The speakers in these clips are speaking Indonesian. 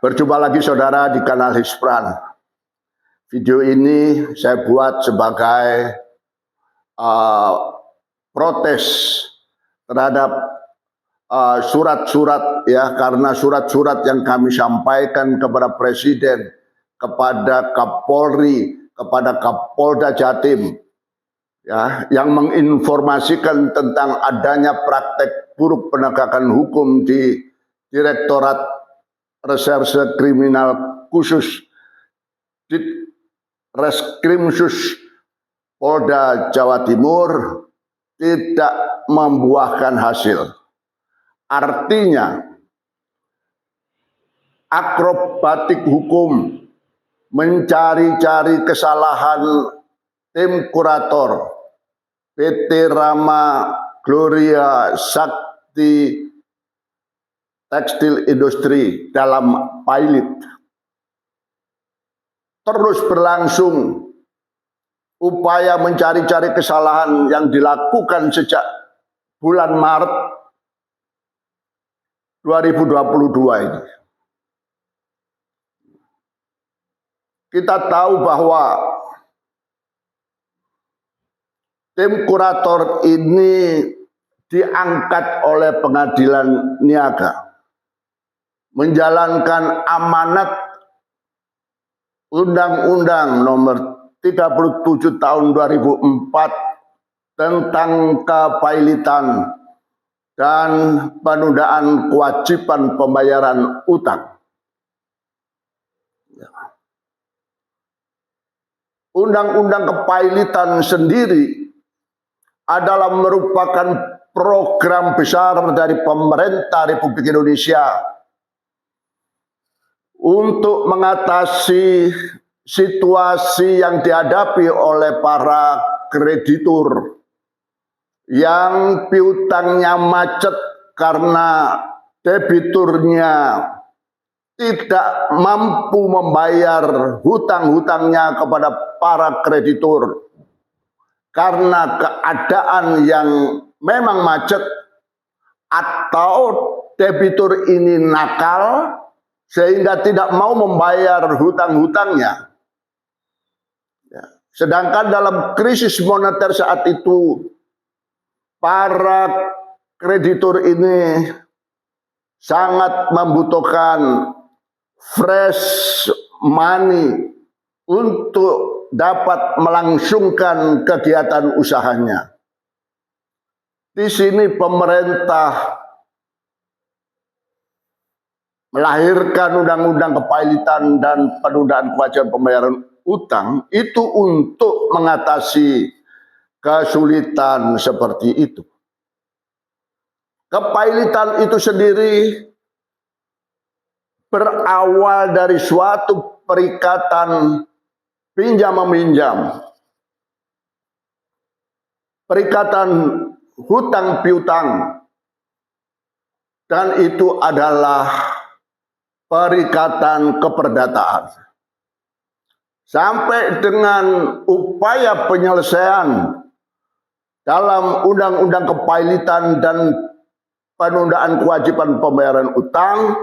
Berjumpa lagi saudara di kanal Hispran. Video ini saya buat sebagai protes terhadap surat-surat ya, karena surat-surat yang kami sampaikan kepada Presiden, kepada Kapolri, kepada Kapolda Jatim ya, yang menginformasikan tentang adanya praktek buruk penegakan hukum di Direktorat Reserse Kriminal Khusus Reskrimsus Polda Jawa Timur tidak membuahkan hasil. Artinya akrobatik hukum, mencari-cari kesalahan tim kurator PT Rama Gloria Sakti Tekstil Industri dalam pilot terus berlangsung. Upaya mencari-cari kesalahan yang dilakukan sejak bulan Maret 2022 ini. Kita tahu bahwa tim kurator ini diangkat oleh Pengadilan Niaga menjalankan amanat Undang-Undang Nomor 37 Tahun 2004 tentang kepailitan dan penundaan kewajiban pembayaran utang. Undang-Undang kepailitan sendiri adalah merupakan program besar dari pemerintah Republik Indonesia untuk mengatasi situasi yang dihadapi oleh para kreditur yang piutangnya macet karena debiturnya tidak mampu membayar hutang-hutangnya kepada para kreditur karena keadaan yang memang macet, atau debitur ini nakal sehingga tidak mau membayar hutang-hutangnya. Sedangkan dalam krisis moneter saat itu, para kreditur ini sangat membutuhkan fresh money untuk dapat melangsungkan kegiatan usahanya. Di sini pemerintah melahirkan undang-undang kepailitan dan penundaan kewajiban pembayaran utang itu untuk mengatasi kesulitan seperti itu. Kepailitan itu sendiri berawal dari suatu perikatan pinjam-meminjam, perikatan hutang piutang, dan itu adalah perikatan keperdataan. Sampai dengan upaya penyelesaian dalam undang-undang kepailitan dan penundaan kewajiban pembayaran utang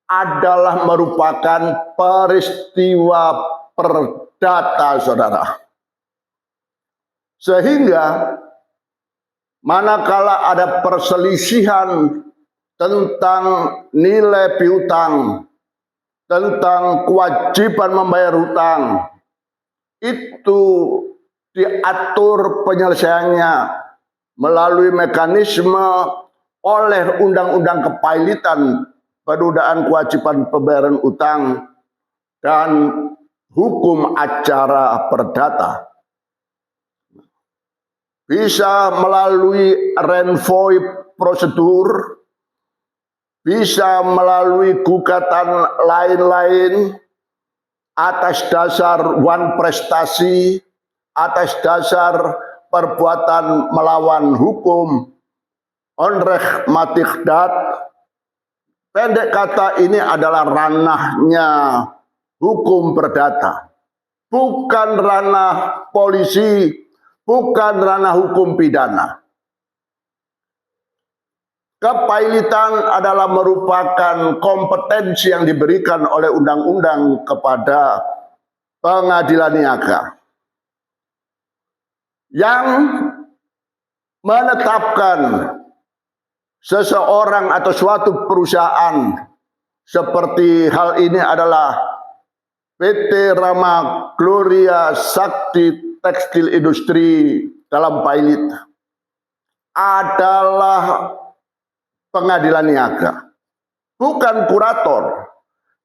adalah merupakan peristiwa perdata, saudara. Sehingga manakala ada perselisihan tentang nilai piutang, tentang kewajiban membayar hutang, itu diatur penyelesaiannya melalui mekanisme oleh undang-undang kepailitan, penundaan kewajiban pembayaran utang, dan hukum acara perdata. Bisa melalui renvoy prosedur, bisa melalui gugatan lain-lain atas dasar wan prestasi, atas dasar perbuatan melawan hukum, onreh matikdat. Pendek kata, ini adalah ranahnya hukum perdata, bukan ranah polisi, bukan ranah hukum pidana. Kepailitan adalah merupakan kompetensi yang diberikan oleh undang-undang kepada pengadilan niaga yang menetapkan seseorang atau suatu perusahaan, seperti hal ini adalah PT Rama Gloria Sakti Tekstil Industri dalam Pailit, adalah pengadilan niaga, bukan kurator.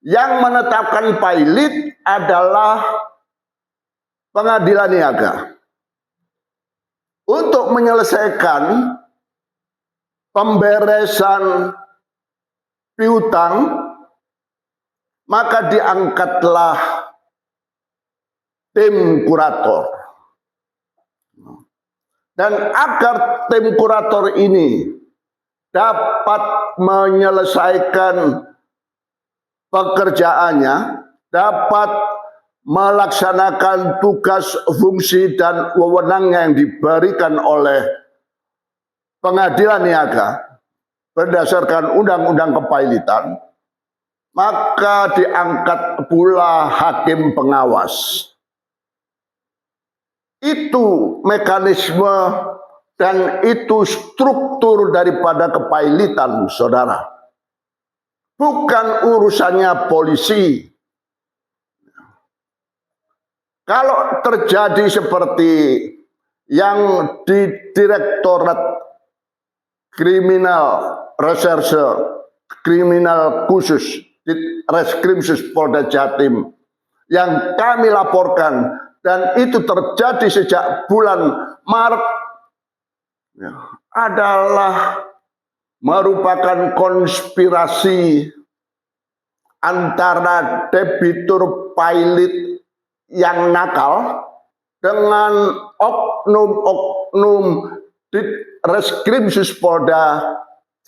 Yang menetapkan Pailit adalah pengadilan niaga. Untuk menyelesaikan pemberesan piutang, maka diangkatlah tim kurator. Dan agar tim kurator ini dapat menyelesaikan pekerjaannya, dapat melaksanakan tugas, fungsi, dan wewenangnya yang diberikan oleh pengadilan niaga berdasarkan undang-undang kepailitan, maka diangkat pula hakim pengawas. Itu mekanisme dan itu struktur daripada kepailitan, saudara. Bukan urusannya polisi. Kalau terjadi seperti yang di Direktorat Kriminal Reserse Kriminal Khusus Reskrimsus Polda Jatim yang kami laporkan, dan itu terjadi sejak bulan Maret, adalah merupakan konspirasi antara debitur Pailit yang nakal dengan oknum-oknum di Reskrimsus Polda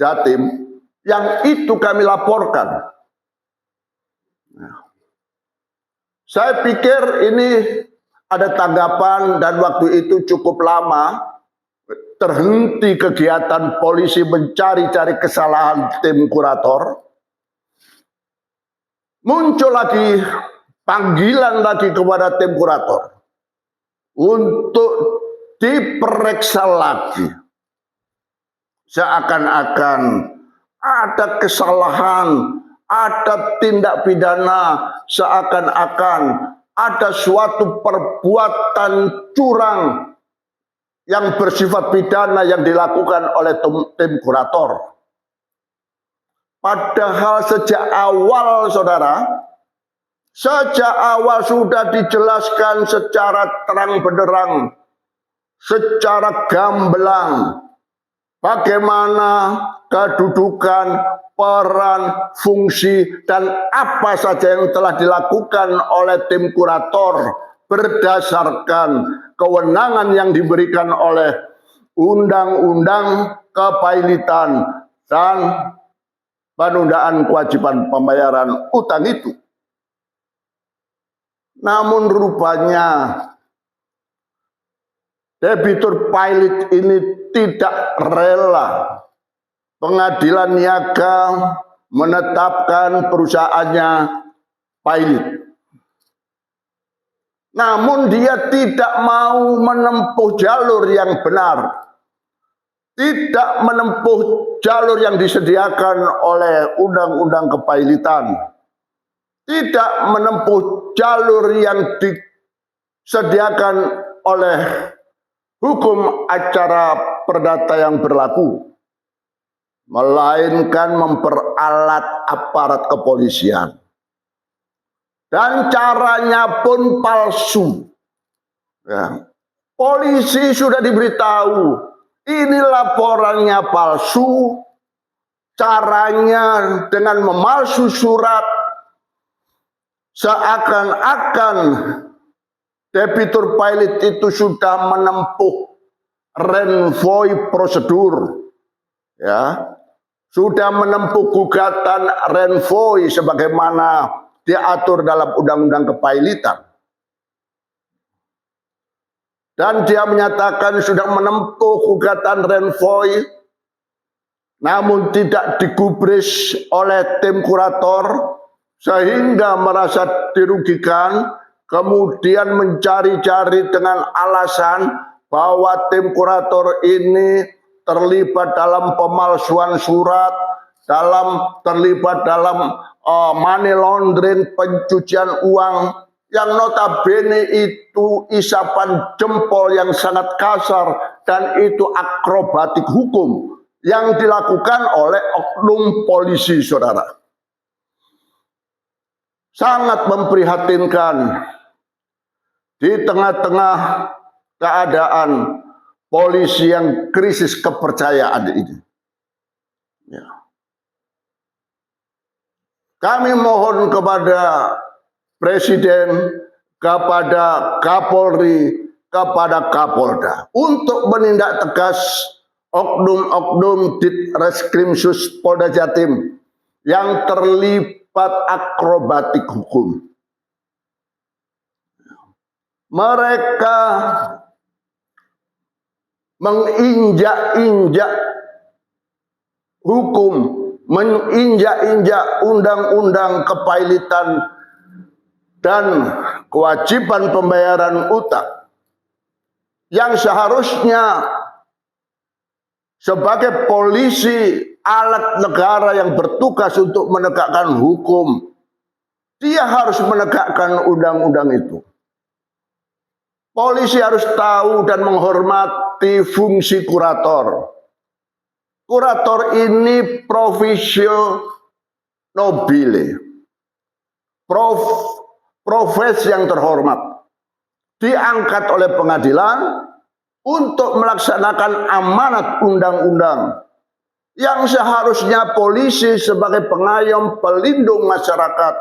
Jatim, yang itu kami laporkan. Saya pikir ini ada tanggapan, dan waktu itu cukup lama terhenti kegiatan polisi mencari-cari kesalahan tim kurator. Muncul lagi panggilan lagi kepada tim kurator untuk diperiksa lagi. Seakan-akan ada kesalahan, ada tindak pidana, seakan-akan ada suatu perbuatan curang yang bersifat pidana yang dilakukan oleh tim kurator. Padahal sejak awal, saudara, sejak awal sudah dijelaskan secara terang benderang, secara gamblang, bagaimana kedudukan, peran, fungsi, dan apa saja yang telah dilakukan oleh tim kurator berdasarkan kewenangan yang diberikan oleh Undang-Undang Kepailitan dan penundaan kewajiban pembayaran utang itu. Namun rupanya debitur Pailit ini tidak rela pengadilan niaga menetapkan perusahaannya Pailit. Namun dia tidak mau menempuh jalur yang benar, tidak menempuh jalur yang disediakan oleh Undang-Undang Kepailitan, tidak menempuh jalur yang disediakan oleh hukum acara perdata yang berlaku, melainkan memperalat aparat kepolisian. Dan caranya pun palsu. Ya. Polisi sudah diberitahu, ini laporannya palsu, caranya dengan memalsu surat, seakan-akan debitur Pailit itu sudah menempuh renvoi prosedur, ya, sudah menempuh gugatan renvoi sebagaimana diatur dalam Undang-Undang Kepailitan. Dan dia menyatakan sudah menempuh gugatan renvoi namun tidak digubris oleh tim kurator sehingga merasa dirugikan, kemudian mencari-cari dengan alasan bahwa tim kurator ini terlibat dalam pemalsuan surat, terlibat dalam money laundering, pencucian uang, yang notabene itu isapan jempol yang sangat kasar dan itu akrobatik hukum yang dilakukan oleh oknum polisi, saudara. Sangat memprihatinkan di tengah-tengah keadaan polisi yang krisis kepercayaan ini. Ya. Kami mohon kepada Presiden, kepada Kapolri, kepada Kapolda untuk menindak tegas oknum-oknum Ditreskrimsus Polda Jatim yang terlibat akrobatik hukum. Mereka menginjak-injak hukum, menginjak-injak undang-undang kepailitan dan kewajiban pembayaran utang yang seharusnya sebagai polisi, alat negara yang bertugas untuk menegakkan hukum, dia harus menegakkan undang-undang itu. Polisi harus tahu dan menghormati fungsi kurator. Kurator ini profesio nobile, profesi yang terhormat, diangkat oleh pengadilan untuk melaksanakan amanat undang-undang yang seharusnya polisi sebagai pengayom pelindung masyarakat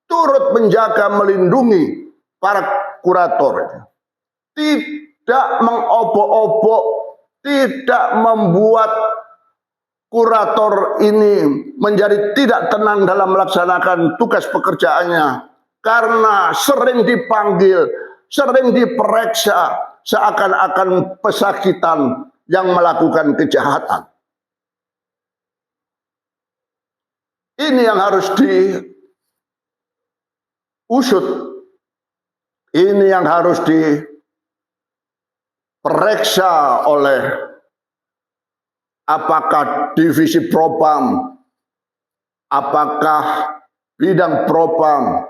turut menjaga melindungi para kurator. Tidak mengobok-obok, tidak membuat kurator ini menjadi tidak tenang dalam melaksanakan tugas pekerjaannya karena sering dipanggil, sering diperiksa seakan-akan pesakitan yang melakukan kejahatan. Ini yang harus diusut, ini yang harus diperiksa oleh apakah divisi propam, apakah bidang propam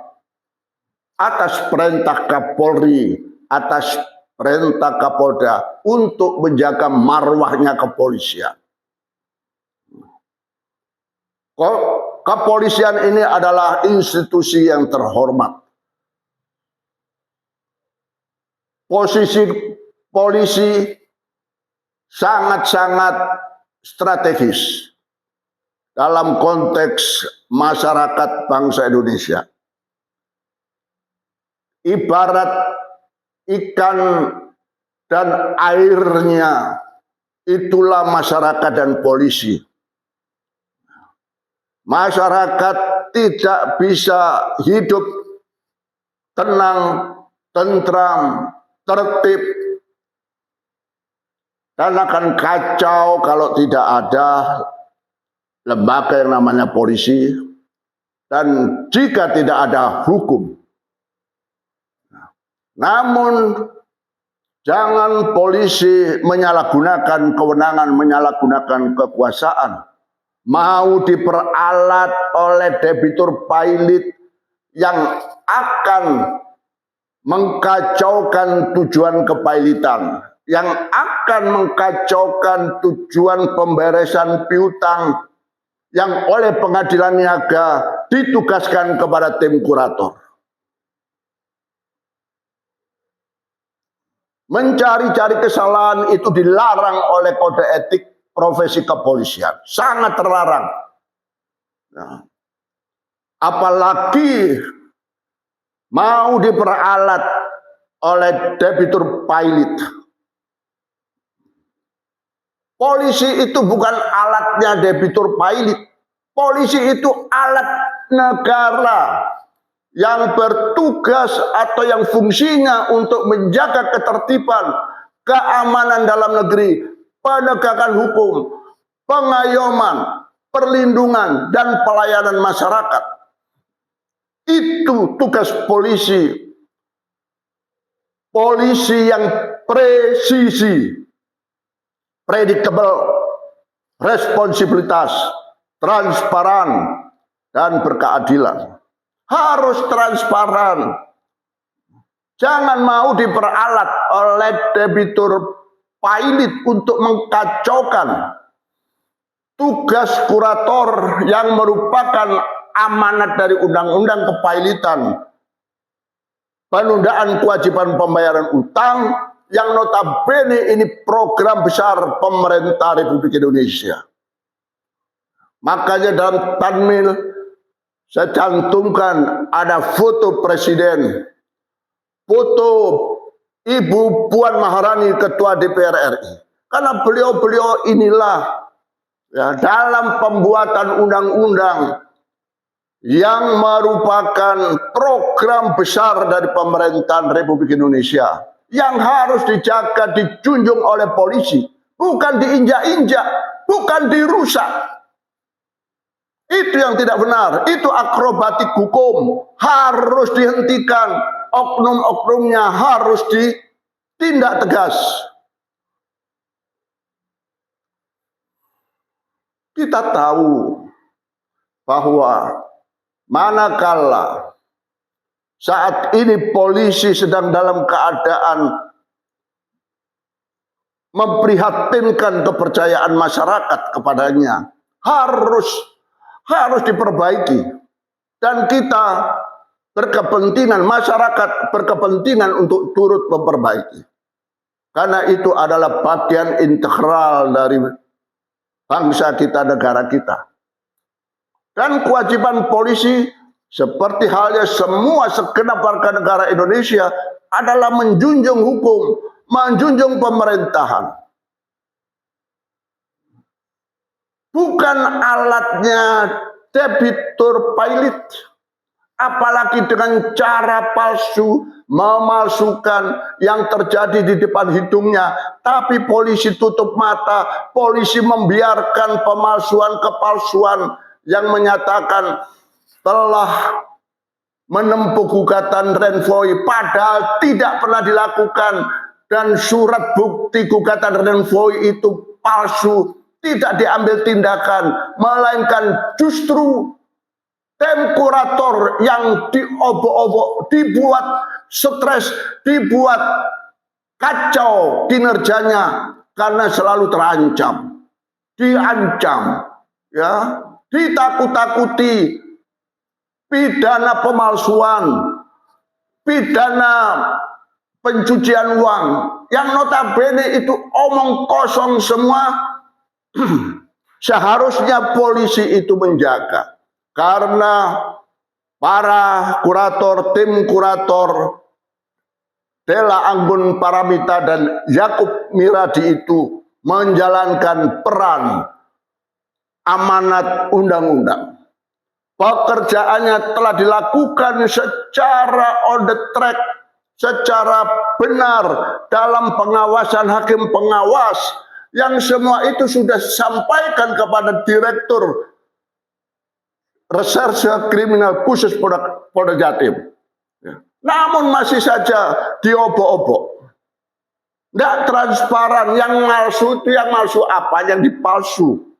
atas perintah Kapolri, atas perintah Kapolda untuk menjaga marwahnya kepolisian. Kepolisian ini adalah institusi yang terhormat. Posisi polisi sangat-sangat strategis dalam konteks masyarakat bangsa Indonesia. Ibarat ikan dan airnya, itulah masyarakat dan polisi. Masyarakat tidak bisa hidup tenang, tentram, tertib, dan akan kacau kalau tidak ada lembaga yang namanya polisi dan jika tidak ada hukum. Namun jangan polisi menyalahgunakan kewenangan, menyalahgunakan kekuasaan, mau diperalat oleh debitur pailit yang akan mengkacaukan tujuan kepailitan, yang akan mengkacaukan tujuan pemberesan piutang yang oleh pengadilan niaga ditugaskan kepada tim kurator. Mencari-cari kesalahan itu dilarang oleh kode etik profesi kepolisian, sangat terlarang. Nah, apalagi mau diperalat oleh debitur pailit. Polisi itu bukan alatnya debitur pailit. Polisi itu alat negara yang bertugas atau yang fungsinya untuk menjaga ketertiban, keamanan dalam negeri, penegakan hukum, pengayoman, perlindungan, dan pelayanan masyarakat. Itu tugas polisi. Polisi yang presisi, predictable, responsibilitas, transparan, dan berkeadilan. Harus transparan. Jangan mau diperalat oleh debitur pilot untuk mengkacaukan tugas kurator yang merupakan amanat dari undang-undang kepailitan, penundaan kewajiban pembayaran utang yang notabene ini program besar pemerintah Republik Indonesia. Makanya dalam Tanmil saya cantumkan ada foto presiden, foto Ibu Puan Maharani Ketua DPR RI. Karena beliau-beliau inilah ya, dalam pembuatan undang-undang yang merupakan program besar dari pemerintahan Republik Indonesia yang harus dijaga, dijunjung oleh polisi, bukan diinjak-injak, bukan dirusak. Itu yang tidak benar, itu akrobatik hukum, harus dihentikan, oknum-oknumnya harus ditindak tegas. Kita tahu bahwa manakala saat ini polisi sedang dalam keadaan memprihatinkan kepercayaan masyarakat kepadanya, harus diperbaiki. Dan kita berkepentingan, masyarakat berkepentingan untuk turut memperbaiki. Karena itu adalah bagian integral dari bangsa kita, negara kita. Dan kewajiban polisi seperti halnya semua segenap warga negara Indonesia adalah menjunjung hukum, menjunjung pemerintahan. Bukan alatnya debitur pilot, apalagi dengan cara palsu, memalsukan yang terjadi di depan hidungnya, tapi polisi tutup mata, polisi membiarkan pemalsuan-kepalsuan yang menyatakan telah menempuh gugatan Renvoy padahal tidak pernah dilakukan, dan surat bukti gugatan Renvoy itu palsu, tidak diambil tindakan, melainkan justru tim kurator yang diobok-obok, dibuat stres, dibuat kacau kinerjanya karena selalu terancam, diancam, ya, ditakut-takuti, pidana pemalsuan, pidana pencucian uang, yang notabene itu omong kosong semua. Seharusnya polisi itu menjaga, karena para kurator, tim kurator Della Anggun Paramita dan Yakub Miradi itu menjalankan peran amanat undang-undang. Pekerjaannya telah dilakukan secara on the track, secara benar dalam pengawasan hakim pengawas, yang semua itu sudah disampaikan kepada Direktur Reserse Kriminal Khusus Polda Jatim. Namun masih saja diobok-obok. Tidak transparan. Yang palsu itu yang palsu apa? Yang dipalsu.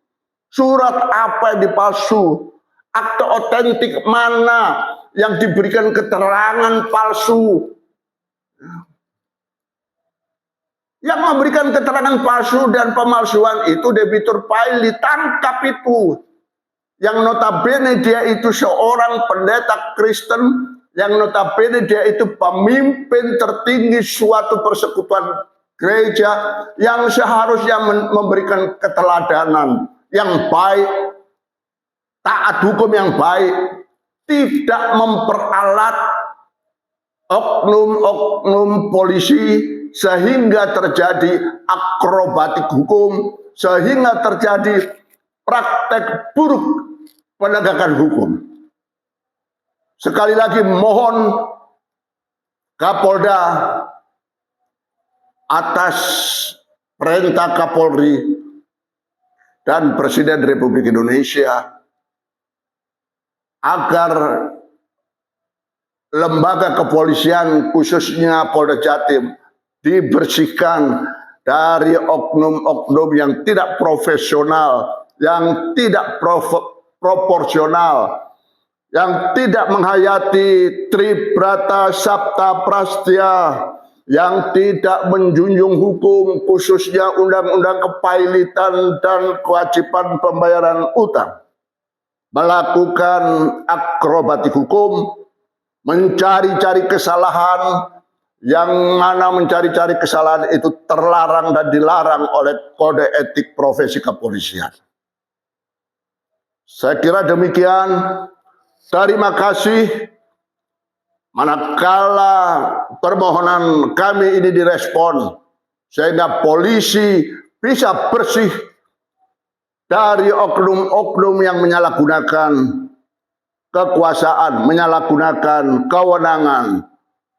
Surat apa yang dipalsu? Akte otentik mana yang diberikan keterangan palsu? Yang memberikan keterangan palsu dan pemalsuan itu debitur pilot, tangkap itu. Yang notabene dia itu seorang pendeta Kristen, yang notabene dia itu pemimpin tertinggi suatu persekutuan gereja, yang seharusnya memberikan keteladanan yang baik, taat hukum yang baik, tidak memperalat oknum-oknum polisi sehingga terjadi akrobatik hukum, sehingga terjadi praktek buruk penegakan hukum. Sekali lagi mohon Kapolda atas perintah Kapolri dan Presiden Republik Indonesia agar lembaga kepolisian khususnya Polda Jatim dibersihkan dari oknum-oknum yang tidak profesional, yang tidak proporsional, yang tidak menghayati Tribrata Sabta Prastya, yang tidak menjunjung hukum khususnya undang-undang kepailitan dan kewajiban pembayaran utang, melakukan akrobatik hukum, mencari-cari kesalahan, yang mana mencari-cari kesalahan itu terlarang dan dilarang oleh kode etik profesi kepolisian. Saya kira demikian. Terima kasih. Manakala permohonan kami ini direspon, sehingga polisi bisa bersih dari oknum-oknum yang menyalahgunakan kekuasaan, menyalahgunakan kewenangan,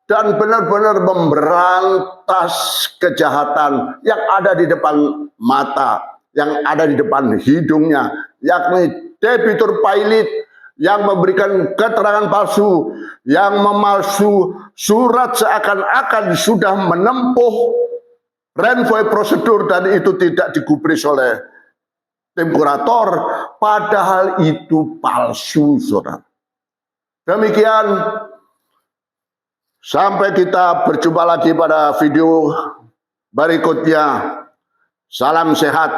dan benar-benar memberantas kejahatan yang ada di depan mata, yang ada di depan hidungnya, yakni debitur pailit yang memberikan keterangan palsu, yang memalsu surat seakan-akan sudah menempuh renvoy prosedur dan itu tidak digubris oleh tim kurator, padahal itu palsu, saudara. Demikian, sampai kita berjumpa lagi pada video berikutnya. Salam sehat.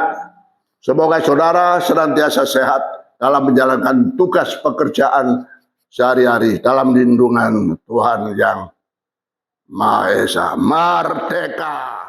Semoga saudara senantiasa sehat dalam menjalankan tugas pekerjaan sehari-hari dalam lindungan Tuhan Yang Maha Esa. Merdeka!